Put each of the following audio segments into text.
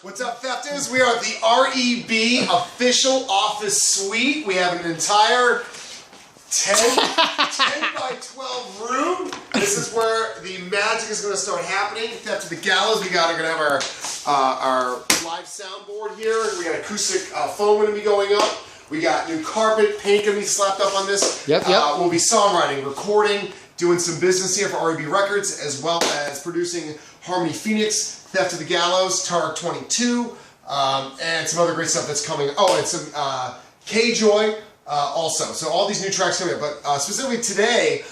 What's up, Thefters? We are at the REB official office suite. We have an entire 10 by 12 room. This is where the magic is going to start happening. Theft to the gallows. We're going to have our live soundboard here. We got acoustic foam going to be going up. We got new carpet, paint going to be slapped up on this. Yep. We'll be songwriting, recording, doing some business here for REB Records, as well as producing Harmony Phoenix, Theft to the Gallows, Tar 22, and some other great stuff that's coming. Oh, and some K-Joy also. So all these new tracks coming up. But specifically today,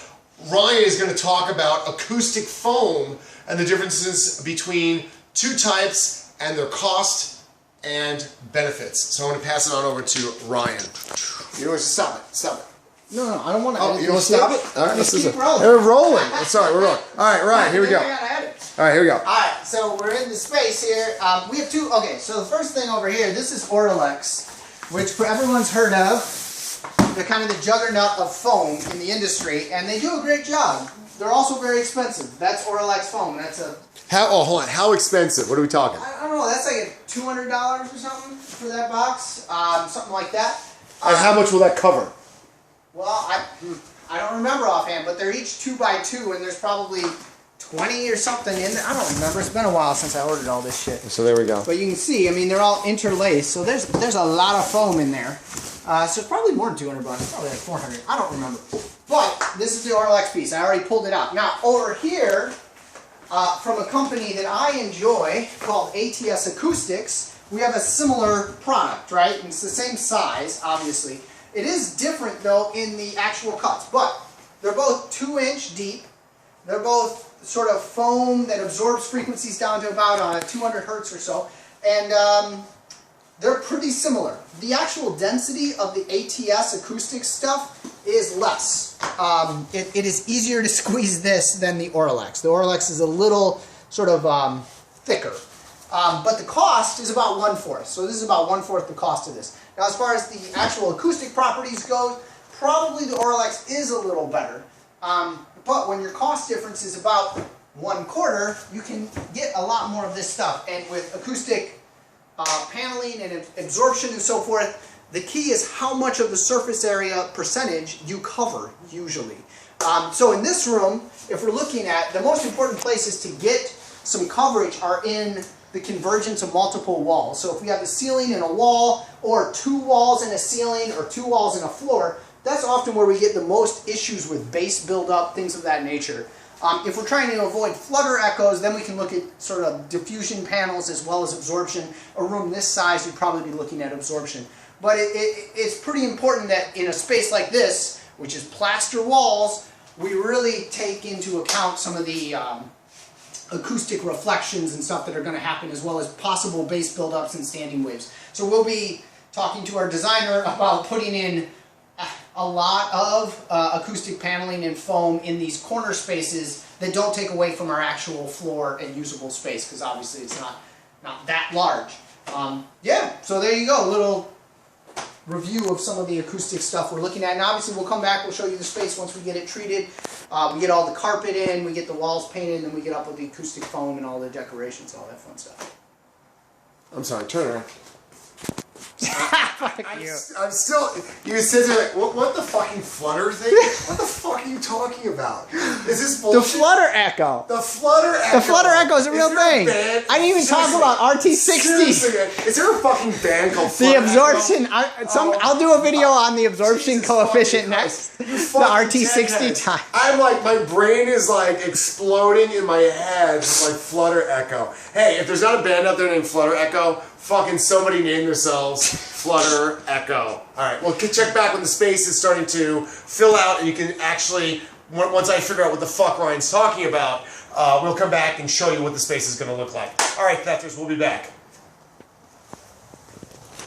Ryan is going to talk about acoustic foam and the differences between two types and their cost and benefits. So I'm going to pass it on over to Ryan. You know, stop it. No, I don't want to. Oh, you don't stop it? All right, let's keep rolling. We're rolling. Sorry, we're rolling. All right, Ryan, here we go. All right, here we go. Alright, so we're in the space here. We have two. Okay, so the first thing over here, this is Oralex, which everyone's heard of. They're kind of the juggernaut of foam in the industry, and they do a great job. They're also very expensive. That's Oralex foam. That's a. Hold on. How expensive? What are we talking? I don't know. That's like $200 or something for that box, something like that. And how much will that cover? Well, I don't remember offhand, but they're each 2 by 2, and there's probably 20 or something in there. I don't remember. It's been a while since I ordered all this shit. So there we go. But you can see, I mean, they're all interlaced, so there's a lot of foam in there. So it's probably more than $200. Probably like 400. I don't remember. But this is the Oralex piece. I already pulled it out. Now over here, from a company that I enjoy called ATS Acoustics, we have a similar product, right? And it's the same size, obviously. It is different though in the actual cuts, but they're both 2-inch deep. They're both sort of foam that absorbs frequencies down to about 200 hertz or so, and they're pretty similar. The actual density of the ATS acoustic stuff is less. It is easier to squeeze this than the Oralex. The Oralex is a little sort of thicker, but the cost is about 1/4. So this is about 1/4 the cost of this. Now, as far as the actual acoustic properties go, probably the Oralex is a little better. But when your cost difference is about 1/4, you can get a lot more of this stuff. And with acoustic paneling and absorption and so forth, the key is how much of the surface area percentage you cover, usually. So in this room, if we're looking at, the most important places to get some coverage are in the convergence of multiple walls. So if we have a ceiling and a wall, or 2 walls and a ceiling, or 2 walls and a floor, that's often where we get the most issues with bass buildup, things of that nature. If we're trying to avoid flutter echoes, then we can look at sort of diffusion panels as well as absorption. A room this size, you'd probably be looking at absorption. But it's pretty important that in a space like this, which is plaster walls, we really take into account some of the acoustic reflections and stuff that are going to happen, as well as possible bass buildups and standing waves. So we'll be talking to our designer about putting in a lot of acoustic paneling and foam in these corner spaces that don't take away from our actual floor and usable space, because obviously it's not that large. Yeah, so there you go, a little review of some of the acoustic stuff we're looking at. And obviously we'll come back, we'll show you the space once we get it treated. We get all the carpet in, we get the walls painted, and we get up with the acoustic foam and all the decorations, all that fun stuff. I'm sorry, turn around. Fuck you. I'm still, you sit there like, what the fucking flutter thing? What the fuck are you talking about? Is this bullshit? The flutter echo. The flutter echo. The flutter echo is a real thing. I didn't even talk about RT60. Is there a fucking band called The absorption. I'll do a video on the absorption coefficient next. The RT60 time. I'm like, my brain is like exploding in my head with like flutter echo. Hey, if there's not a band out there named Flutter Echo, fucking somebody name themselves Flutter Echo. Alright, well check back when the space is starting to fill out and you can actually, once I figure out what the fuck Ryan's talking about, we'll come back and show you what the space is going to look like. Alright, Thefters, we'll be back.